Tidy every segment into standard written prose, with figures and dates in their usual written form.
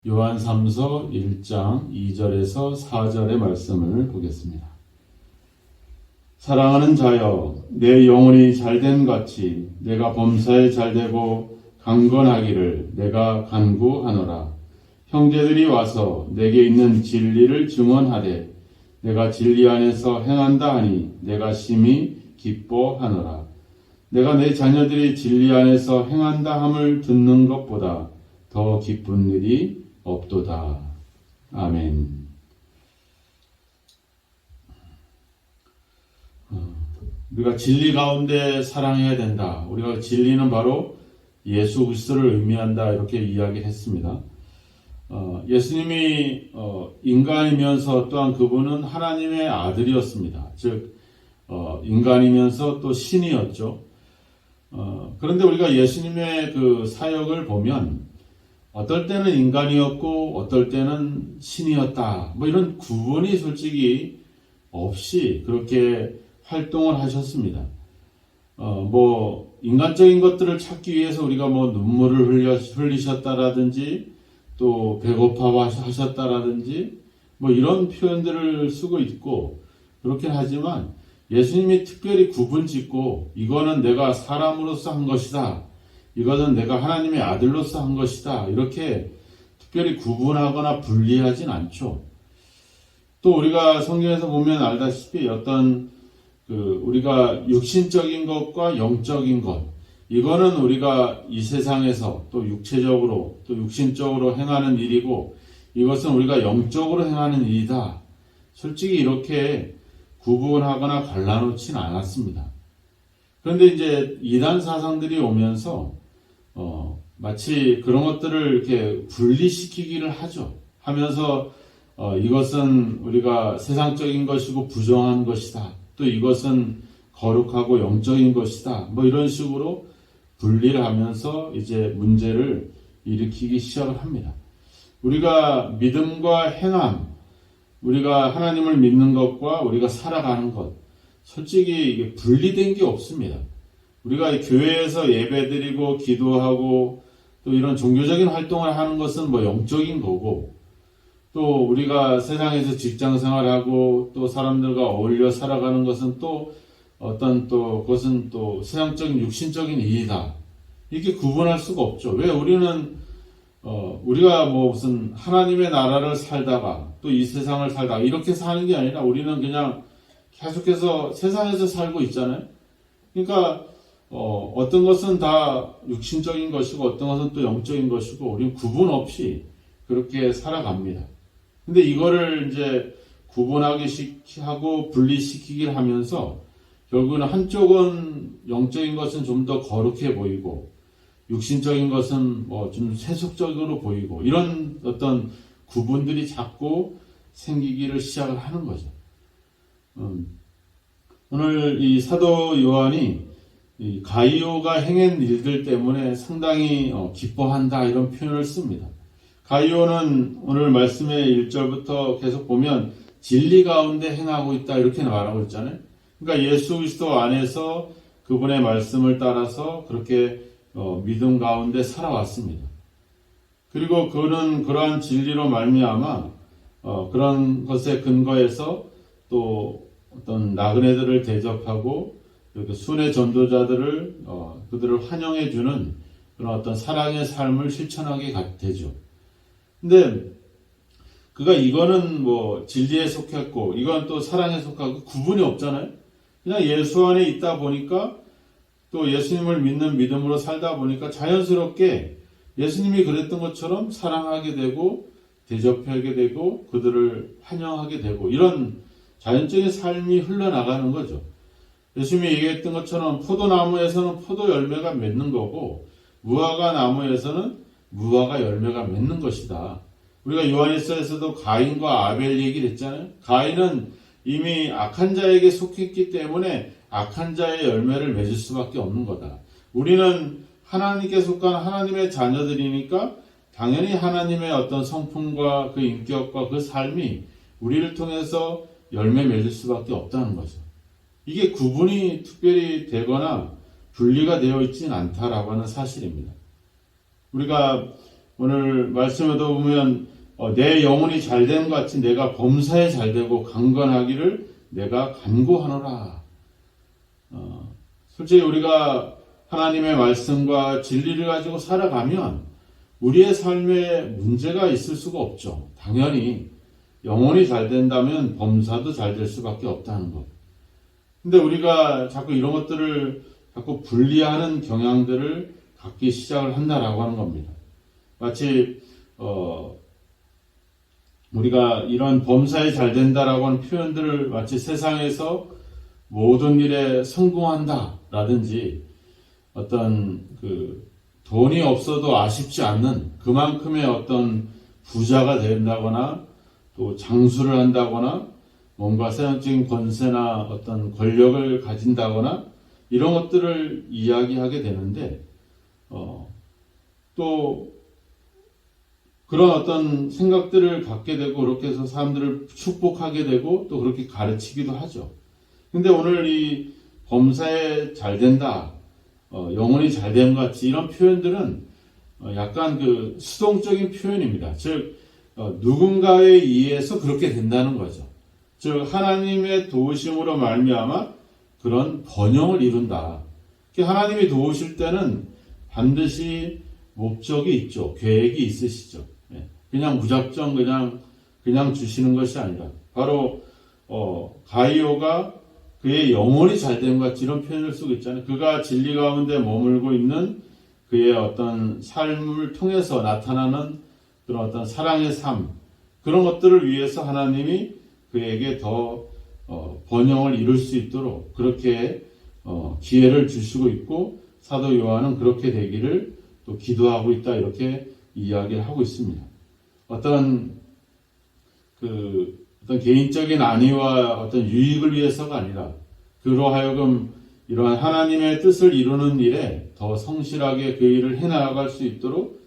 요한 3서 1장 2절에서 4절의 말씀을 보겠습니다. 사랑하는 자여, 내 영혼이 잘됨 같이 내가 범사에 잘되고 강건하기를 내가 간구하노라. 형제들이 와서 내게 있는 진리를 증언하되 내가 진리 안에서 행한다 하니 내가 심히 기뻐하노라. 내가 내 자녀들이 진리 안에서 행한다 함을 듣는 것보다 더 기쁜 일이 없도다. 아멘. 우리가 진리 가운데 사랑해야 된다. 우리가 진리는 바로 예수 그리스도를 의미한다. 이렇게 이야기를 했습니다. 예수님이 인간이면서 또한 그분은 하나님의 아들이었습니다. 즉 인간이면서 또 신이었죠. 그런데 우리가 예수님의 그 사역을 보면 어떨 때는 인간이었고 어떨 때는 신이었다. 뭐 이런 구분이 솔직히 없이 그렇게 활동을 하셨습니다. 뭐 인간적인 것들을 찾기 위해서 우리가 뭐 눈물을 흘리셨다라든지 또 배고파하셨다라든지 뭐 이런 표현들을 쓰고 있고 그렇긴 하지만 예수님이 특별히 구분 짓고 이거는 내가 사람으로서 한 것이다. 이것은 내가 하나님의 아들로서 한 것이다. 이렇게 특별히 구분하거나 분리하진 않죠. 또 우리가 성경에서 보면 알다시피 어떤 우리가 육신적인 것과 영적인 것, 이거는 우리가 이 세상에서 또 육체적으로 또 육신적으로 행하는 일이고 이것은 우리가 영적으로 행하는 일이다. 솔직히 이렇게 구분하거나 갈라놓진 않았습니다. 그런데 이제 이단 사상들이 오면서 마치 그런 것들을 이렇게 분리시키기를 하면서 이것은 우리가 세상적인 것이고 부정한 것이다. 또 이것은 거룩하고 영적인 것이다. 뭐 이런 식으로 분리를 하면서 이제 문제를 일으키기 시작을 합니다. 우리가 믿음과 행함, 우리가 하나님을 믿는 것과 우리가 살아가는 것, 솔직히 이게 분리된 게 없습니다. 우리가 교회에서 예배드리고 기도하고 또 이런 종교적인 활동을 하는 것은 뭐 영적인 거고 또 우리가 세상에서 직장 생활하고 또 사람들과 어울려 살아가는 것은 또 그것은 또 세상적인 육신적인 일이다. 이렇게 구분할 수가 없죠. 왜 우리는 우리가 뭐 무슨 하나님의 나라를 살다가 또 이 세상을 살다가 이렇게 사는 게 아니라 우리는 그냥 계속해서 세상에서 살고 있잖아요. 그러니까 어떤 것은 다 육신적인 것이고 어떤 것은 또 영적인 것이고 우리는 구분 없이 그렇게 살아갑니다. 근데 이거를 이제 구분하고 분리시키기를 하면서 결국은 한쪽은 영적인 것은 좀 더 거룩해 보이고 육신적인 것은 뭐 좀 세속적으로 보이고 이런 어떤 구분들이 자꾸 생기기를 시작을 하는 거죠. 오늘 이 사도 요한이 이 가이오가 행한 일들 때문에 상당히 기뻐한다 이런 표현을 씁니다. 가이오는 오늘 말씀의 1절부터 계속 보면 진리 가운데 행하고 있다 이렇게 말하고 있잖아요. 그러니까 예수 그리스도 안에서 그분의 말씀을 따라서 그렇게 믿음 가운데 살아왔습니다. 그리고 그는 그러한 진리로 말미암아 그런 것에 근거해서 또 어떤 나그네들을 대접하고 순회 전도자들을 그들을 환영해 주는 그런 어떤 사랑의 삶을 실천하게 되죠. 근데 그가 이거는 뭐 진리에 속했고 이건 또 사랑에 속하고 구분이 없잖아요. 그냥 예수 안에 있다 보니까 또 예수님을 믿는 믿음으로 살다 보니까 자연스럽게 예수님이 그랬던 것처럼 사랑하게 되고 대접하게 되고 그들을 환영하게 되고 이런 자연적인 삶이 흘러나가는 거죠. 예수님이 얘기했던 것처럼 포도나무에서는 포도 열매가 맺는 거고 무화과 나무에서는 무화과 열매가 맺는 것이다. 우리가 요한일서에서도 가인과 아벨 얘기를 했잖아요. 가인은 이미 악한 자에게 속했기 때문에 악한 자의 열매를 맺을 수밖에 없는 거다. 우리는 하나님께 속한 하나님의 자녀들이니까 당연히 하나님의 어떤 성품과 그 인격과 그 삶이 우리를 통해서 열매 맺을 수밖에 없다는 거죠. 이게 구분이 특별히 되거나 분리가 되어 있지는 않다라고 하는 사실입니다. 우리가 오늘 말씀에도 보면 내 영혼이 잘됨 같이 내가 범사에 잘되고 강건하기를 내가 간구하노라. 솔직히 우리가 하나님의 말씀과 진리를 가지고 살아가면 우리의 삶에 문제가 있을 수가 없죠. 당연히 영혼이 잘 된다면 범사도 잘 될 수밖에 없다는 것. 근데 우리가 자꾸 이런 것들을 자꾸 분리하는 경향들을 갖기 시작을 한다라고 하는 겁니다. 마치 우리가 이런 범사에 잘 된다라고 하는 표현들을 마치 세상에서 모든 일에 성공한다라든지 어떤 돈이 없어도 아쉽지 않는 그만큼의 어떤 부자가 된다거나 또 장수를 한다거나 뭔가 세상적인 권세나 어떤 권력을 가진다거나 이런 것들을 이야기하게 되는데 또 그런 어떤 생각들을 갖게 되고 그렇게 해서 사람들을 축복하게 되고 또 그렇게 가르치기도 하죠. 근데 오늘 이 범사에 잘 된다, 영혼이 잘 됨 같이 이런 표현들은 약간 수동적인 표현입니다. 즉 누군가에 의해서 그렇게 된다는 거죠. 즉 하나님의 도우심으로 말미암아 그런 번영을 이룬다. 하나님이 도우실 때는 반드시 목적이 있죠. 계획이 있으시죠. 그냥 무작정 그냥 주시는 것이 아니라 바로 가이오가 그의 영혼이 잘된 것 같이 이런 표현을 쓰고 있잖아요. 그가 진리 가운데 머물고 있는 그의 어떤 삶을 통해서 나타나는 그런 어떤 사랑의 삶, 그런 것들을 위해서 하나님이 그에게 더 번영을 이룰 수 있도록 그렇게 기회를 주시고 있고 사도 요한은 그렇게 되기를 또 기도하고 있다 이렇게 이야기를 하고 있습니다. 어떤 개인적인 안위와 어떤 유익을 위해서가 아니라 그로 하여금 이러한 하나님의 뜻을 이루는 일에 더 성실하게 그 일을 해나갈 수 있도록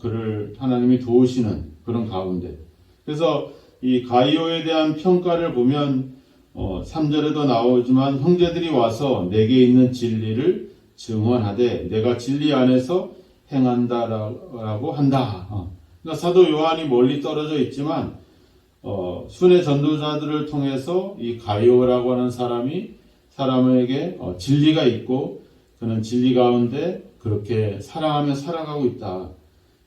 그를 하나님이 도우시는 그런 가운데. 그래서 이 가이오에 대한 평가를 보면 3절에도 나오지만 형제들이 와서 내게 있는 진리를 증언하되 내가 진리 안에서 행한다라고 한다. 그러니까 사도 요한이 멀리 떨어져 있지만 순회 전도자들을 통해서 이 가이오라고 하는 사람에게 진리가 있고 그는 진리 가운데 그렇게 사랑하며 살아가고 있다.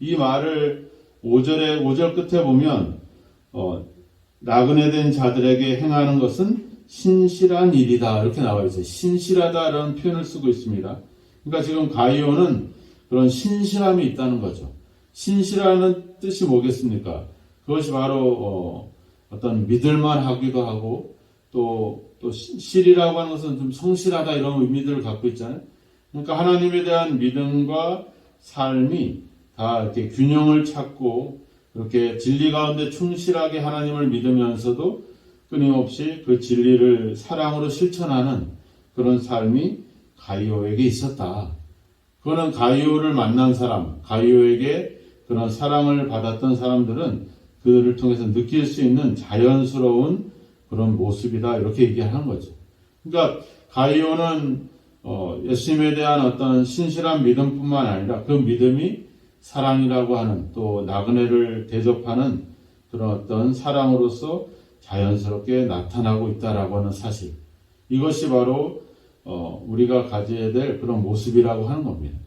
이 말을 5절 끝에 보면 나그네 된 자들에게 행하는 것은 신실한 일이다 이렇게 나와 있어요. 신실하다라는 표현을 쓰고 있습니다. 그러니까 지금 가이오는 그런 신실함이 있다는 거죠. 신실하는 뜻이 뭐겠습니까? 그것이 바로 어떤 믿을만 하기도 하고 또 실이라고 하는 것은 좀 성실하다 이런 의미들을 갖고 있잖아요. 그러니까 하나님에 대한 믿음과 삶이 다 이렇게 균형을 찾고 그렇게 진리 가운데 충실하게 하나님을 믿으면서도 끊임없이 그 진리를 사랑으로 실천하는 그런 삶이 가이오에게 있었다. 그거는 가이오를 만난 사람, 가이오에게 그런 사랑을 받았던 사람들은 그를 통해서 느낄 수 있는 자연스러운 그런 모습이다 이렇게 얘기하는 거죠. 그러니까 가이오는 예수님에 대한 어떤 신실한 믿음뿐만 아니라 그 믿음이 사랑이라고 하는 또 나그네를 대접하는 그런 어떤 사랑으로서 자연스럽게 나타나고 있다라고 하는 사실. 이것이 바로 우리가 가져야 될 그런 모습이라고 하는 겁니다.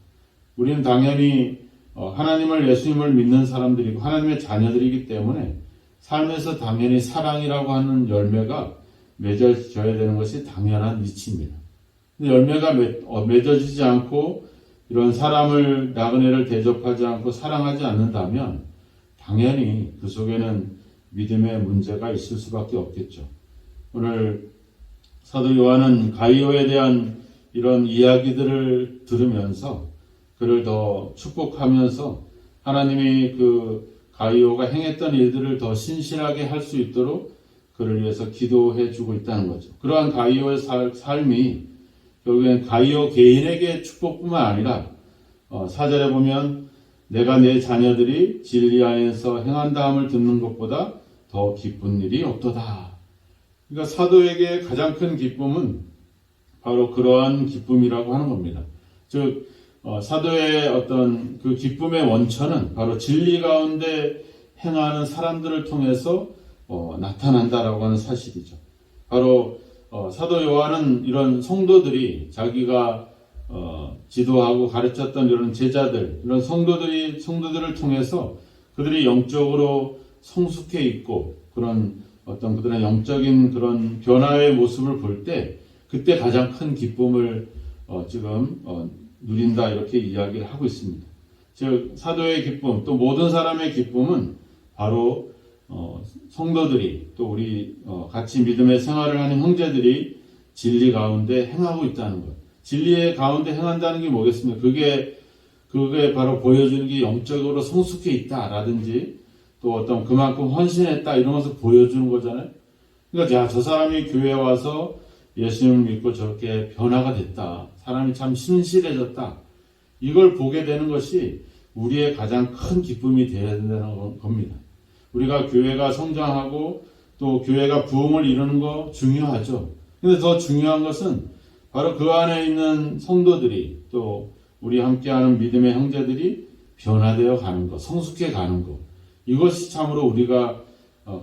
우리는 당연히 하나님을 예수님을 믿는 사람들이고 하나님의 자녀들이기 때문에 삶에서 당연히 사랑이라고 하는 열매가 맺어져야 되는 것이 당연한 이치입니다. 근데 열매가 맺어지지 않고 이런 사람을 나그네를 대접하지 않고 사랑하지 않는다면 당연히 그 속에는 믿음의 문제가 있을 수밖에 없겠죠. 오늘 사도 요한은 가이오에 대한 이런 이야기들을 들으면서 그를 더 축복하면서 하나님이 그 가이오가 행했던 일들을 더 신실하게 할 수 있도록 그를 위해서 기도해 주고 있다는 거죠. 그러한 가이오의 삶이 결국엔 가이오 개인에게 축복뿐만 아니라 4절에 보면 내가 내 자녀들이 진리 안에서 행한다함을 듣는 것보다 더 기쁜 일이 없도다. 그러니까 사도에게 가장 큰 기쁨은 바로 그러한 기쁨이라고 하는 겁니다. 즉 사도의 어떤 그 기쁨의 원천은 바로 진리 가운데 행하는 사람들을 통해서 나타난다라고 하는 사실이죠. 바로 사도 요한은 이런 성도들이 자기가 지도하고 가르쳤던 이런 제자들, 이런 성도들을 통해서 그들이 영적으로 성숙해 있고 그런 어떤 그들의 영적인 그런 변화의 모습을 볼 때 그때 가장 큰 기쁨을 지금 누린다 이렇게 이야기를 하고 있습니다. 즉 사도의 기쁨 또 모든 사람의 기쁨은 바로 성도들이 또 우리 같이 믿음의 생활을 하는 형제들이 진리 가운데 행하고 있다는 것. 진리의 가운데 행한다는 게 뭐겠습니까? 그게 바로 보여주는 게 영적으로 성숙해 있다라든지 또 어떤 그만큼 헌신했다 이런 것을 보여주는 거잖아요. 그러니까 저 사람이 교회에 와서 예수님을 믿고 저렇게 변화가 됐다. 사람이 참 신실해졌다. 이걸 보게 되는 것이 우리의 가장 큰 기쁨이 되어야 된다는 겁니다. 우리가 교회가 성장하고 또 교회가 부흥을 이루는 거 중요하죠. 근데 더 중요한 것은 바로 그 안에 있는 성도들이 또 우리 함께하는 믿음의 형제들이 변화되어 가는 것, 성숙해 가는 것. 이것이 참으로 우리가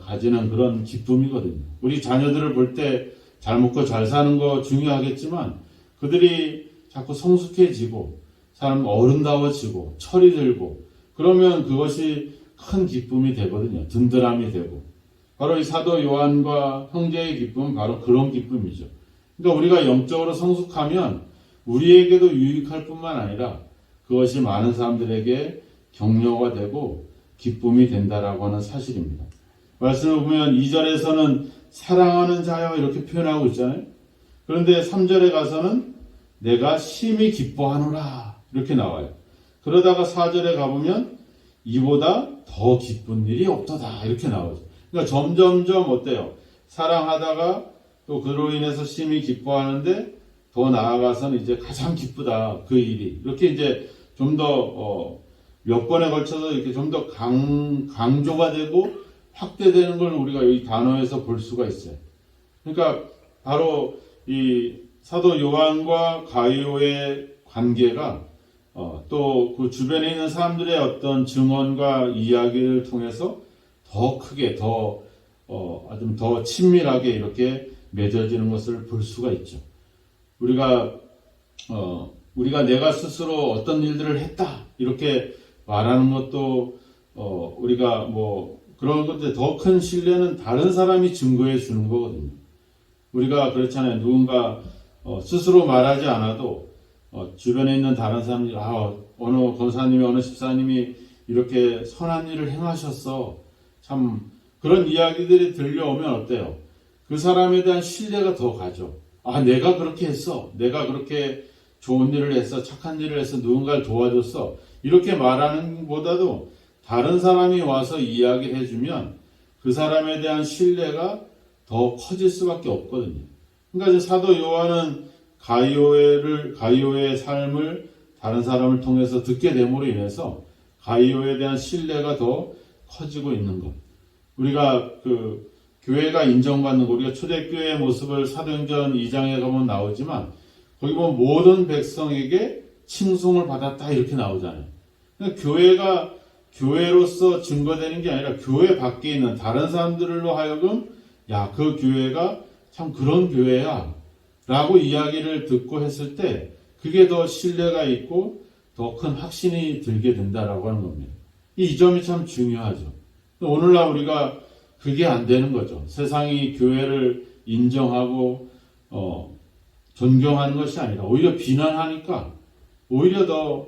가지는 그런 기쁨이거든요. 우리 자녀들을 볼 때 잘 먹고 잘 사는 거 중요하겠지만 그들이 자꾸 성숙해지고 사람 어른다워지고 철이 들고 그러면 그것이 큰 기쁨이 되거든요. 든든함이 되고. 바로 이 사도 요한과 형제의 기쁨은 바로 그런 기쁨이죠. 그러니까 우리가 영적으로 성숙하면 우리에게도 유익할 뿐만 아니라 그것이 많은 사람들에게 격려가 되고 기쁨이 된다라고 하는 사실입니다. 말씀을 보면 2절에서는 사랑하는 자여 이렇게 표현하고 있잖아요. 그런데 3절에 가서는 내가 심히 기뻐하노라 이렇게 나와요. 그러다가 4절에 가보면 이보다 더 기쁜 일이 없도다 이렇게 나오죠. 그러니까 점점점 어때요? 사랑하다가 또 그로 인해서 심히 기뻐하는데 더 나아가서는 이제 가장 기쁘다 그 일이 이렇게 이제 좀 더 몇 번에 걸쳐서 이렇게 좀 더 강조가 되고 확대되는 걸 우리가 이 단어에서 볼 수가 있어요. 그러니까 바로 이 사도 요한과 가이오의 관계가 또 그 주변에 있는 사람들의 어떤 증언과 이야기를 통해서 더 크게 더 친밀하게 이렇게 맺어지는 것을 볼 수가 있죠. 우리가 내가 스스로 어떤 일들을 했다 이렇게 말하는 것도 우리가 그런 건데 더 큰 신뢰는 다른 사람이 증거해 주는 거거든요. 우리가 그렇잖아요. 누군가 스스로 말하지 않아도 주변에 있는 다른 사람들이 어느 권사님이 어느 집사님이 이렇게 선한 일을 행하셨어. 참 그런 이야기들이 들려오면 어때요? 그 사람에 대한 신뢰가 더 가죠. 내가 그렇게 했어. 내가 그렇게 좋은 일을 했어. 착한 일을 했어. 누군가를 도와줬어. 이렇게 말하는 것보다도 다른 사람이 와서 이야기를 해주면 그 사람에 대한 신뢰가 더 커질 수밖에 없거든요. 그러니까 이제 사도 요한은 가이오의 삶을 다른 사람을 통해서 듣게 됨으로 인해서 가이오에 대한 신뢰가 더 커지고 있는 것. 우리가 교회가 인정받는 거, 우리가 초대교회의 모습을 사도행전 2장에 가면 나오지만 거기 보면 모든 백성에게 칭송을 받았다 이렇게 나오잖아요. 그러니까 교회가 교회로서 증거되는 게 아니라 교회 밖에 있는 다른 사람들로 하여금 그 교회가 참 그런 교회야 라고 이야기를 듣고 했을 때 그게 더 신뢰가 있고 더 큰 확신이 들게 된다라고 하는 겁니다. 이 점이 참 중요하죠. 오늘날 우리가 그게 안 되는 거죠. 세상이 교회를 인정하고 존경하는 것이 아니라 오히려 비난하니까 오히려 더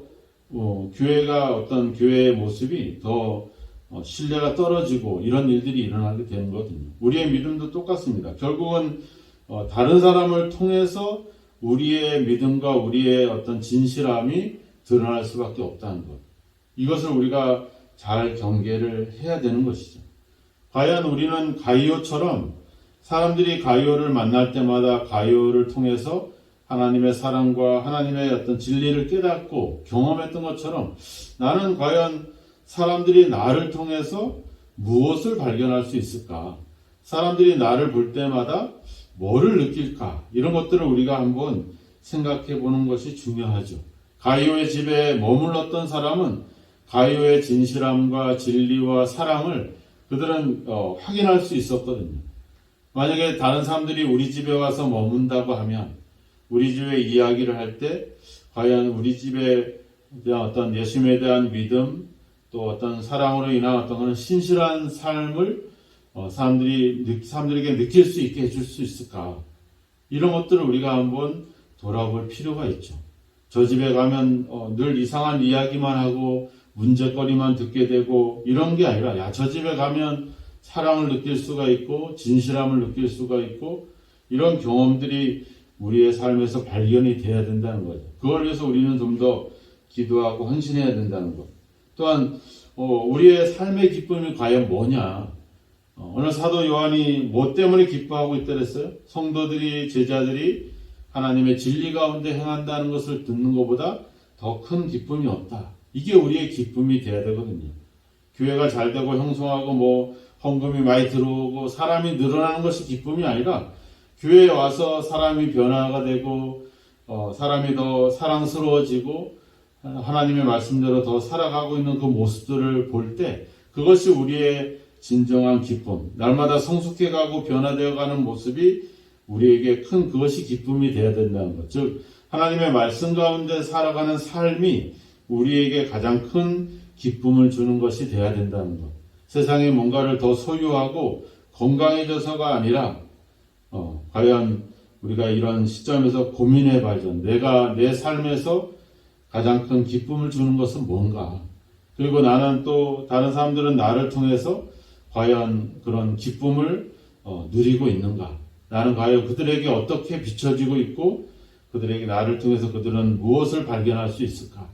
교회가 어떤 교회의 모습이 더 신뢰가 떨어지고 이런 일들이 일어나게 되는 거거든요. 우리의 믿음도 똑같습니다. 결국은 다른 사람을 통해서 우리의 믿음과 우리의 어떤 진실함이 드러날 수밖에 없다는 것. 이것을 우리가 잘 경계를 해야 되는 것이죠. 과연 우리는 가이오처럼 사람들이 가이오를 만날 때마다 가이오를 통해서 하나님의 사랑과 하나님의 어떤 진리를 깨닫고 경험했던 것처럼 나는 과연 사람들이 나를 통해서 무엇을 발견할 수 있을까? 사람들이 나를 볼 때마다 뭐를 느낄까? 이런 것들을 우리가 한번 생각해 보는 것이 중요하죠. 가이오의 집에 머물렀던 사람은 가이오의 진실함과 진리와 사랑을 그들은 확인할 수 있었거든요. 만약에 다른 사람들이 우리 집에 와서 머문다고 하면 우리 집에 이야기를 할 때 과연 우리 집에 대한 어떤 예수님에 대한 믿음 또 어떤 사랑으로 인한 어떤 그런 신실한 삶을 사람들에게 느낄 수 있게 해줄 수 있을까? 이런 것들을 우리가 한번 돌아볼 필요가 있죠. 저 집에 가면 늘 이상한 이야기만 하고 문제거리만 듣게 되고 이런 게 아니라 저 집에 가면 사랑을 느낄 수가 있고 진실함을 느낄 수가 있고 이런 경험들이 우리의 삶에서 발견이 돼야 된다는 거죠. 그걸 위해서 우리는 좀 더 기도하고 헌신해야 된다는 것. 또한 우리의 삶의 기쁨이 과연 뭐냐. 오늘 사도 요한이 뭐 때문에 기뻐하고 있다 그랬어요? 성도들이 제자들이 하나님의 진리 가운데 행한다는 것을 듣는 것보다 더 큰 기쁨이 없다. 이게 우리의 기쁨이 돼야 되거든요. 교회가 잘 되고 형성하고 헌금이 많이 들어오고 사람이 늘어나는 것이 기쁨이 아니라 교회에 와서 사람이 변화가 되고 사람이 더 사랑스러워지고 하나님의 말씀대로 더 살아가고 있는 그 모습들을 볼 때 그것이 우리의 진정한 기쁨, 날마다 성숙해가고 변화되어가는 모습이 우리에게 큰 그것이 기쁨이 되어야 된다는 것. 즉 하나님의 말씀 가운데 살아가는 삶이 우리에게 가장 큰 기쁨을 주는 것이 되어야 된다는 것. 세상에 뭔가를 더 소유하고 건강해져서가 아니라 과연 우리가 이런 시점에서 고민해 봐야죠. 내가 내 삶에서 가장 큰 기쁨을 주는 것은 뭔가? 그리고 나는 또 다른 사람들은 나를 통해서 과연 그런 기쁨을 누리고 있는가? 나는 과연 그들에게 어떻게 비춰지고 있고 그들에게 나를 통해서 그들은 무엇을 발견할 수 있을까?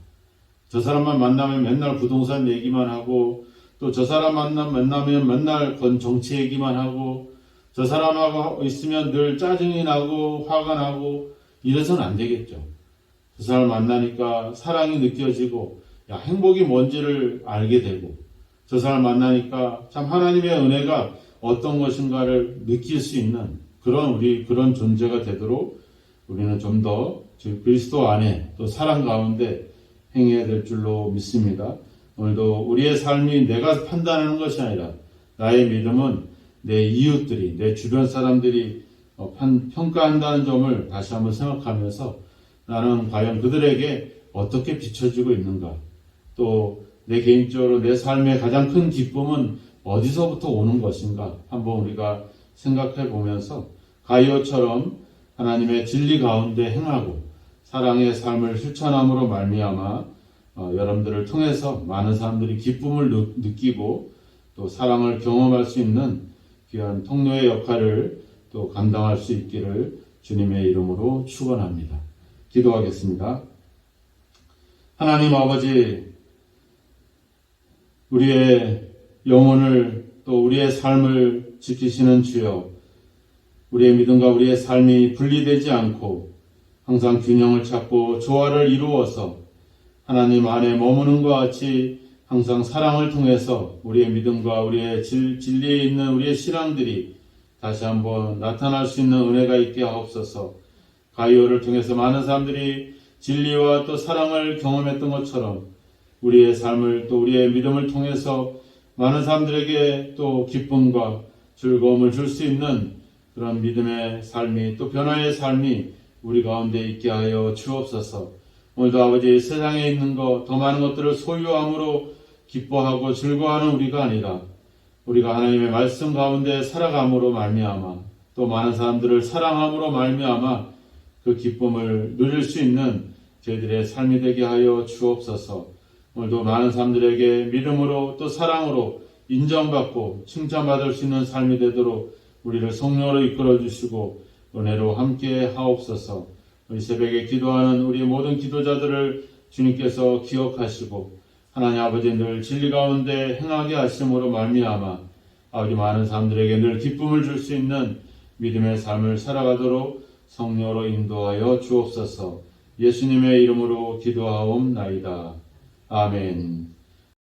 저 사람만 만나면 맨날 부동산 얘기만 하고 또 저 사람 만나면 맨날 정치 얘기만 하고 저 사람하고 있으면 늘 짜증이 나고 화가 나고 이래서는 안 되겠죠. 그 사람을 만나니까 사랑이 느껴지고 행복이 뭔지를 알게 되고 저 사람을 만나니까 참 하나님의 은혜가 어떤 것인가를 느낄 수 있는 그런 존재가 되도록 우리는 좀 더 그리스도 안에 또 사랑 가운데 행해야 될 줄로 믿습니다. 오늘도 우리의 삶이 내가 판단하는 것이 아니라 나의 믿음은 내 이웃들이 내 주변 사람들이 평가한다는 점을 다시 한번 생각하면서 나는 과연 그들에게 어떻게 비춰지고 있는가 또 내 개인적으로 내 삶의 가장 큰 기쁨은 어디서부터 오는 것인가 한번 우리가 생각해 보면서 가이오처럼 하나님의 진리 가운데 행하고 사랑의 삶을 실천함으로 말미암아 여러분들을 통해서 많은 사람들이 기쁨을 느끼고 또 사랑을 경험할 수 있는 귀한 통로의 역할을 또 감당할 수 있기를 주님의 이름으로 축원합니다. 기도하겠습니다. 하나님 아버지, 우리의 영혼을 또 우리의 삶을 지키시는 주여, 우리의 믿음과 우리의 삶이 분리되지 않고 항상 균형을 찾고 조화를 이루어서 하나님 안에 머무는 것 같이 항상 사랑을 통해서 우리의 믿음과 우리의 진리에 있는 우리의 신앙들이 다시 한번 나타날 수 있는 은혜가 있게 하옵소서. 가이오를 통해서 많은 사람들이 진리와 또 사랑을 경험했던 것처럼 우리의 삶을 또 우리의 믿음을 통해서 많은 사람들에게 또 기쁨과 즐거움을 줄 수 있는 그런 믿음의 삶이 또 변화의 삶이 우리 가운데 있게 하여 주옵소서. 오늘도 아버지 세상에 있는 것 더 많은 것들을 소유함으로 기뻐하고 즐거워하는 우리가 아니라 우리가 하나님의 말씀 가운데 살아감으로 말미암아 또 많은 사람들을 사랑함으로 말미암아 그 기쁨을 누릴 수 있는 저희들의 삶이 되게 하여 주옵소서. 오늘도 많은 사람들에게 믿음으로 또 사랑으로 인정받고 칭찬받을 수 있는 삶이 되도록 우리를 성령으로 이끌어 주시고 은혜로 함께 하옵소서. 우리 새벽에 기도하는 우리 모든 기도자들을 주님께서 기억하시고 하나님 아버지 늘 진리 가운데 행하게 하심으로 말미암아 아버지 많은 사람들에게 늘 기쁨을 줄 수 있는 믿음의 삶을 살아가도록 성령으로 인도하여 주옵소서. 예수님의 이름으로 기도하옵나이다. 아멘.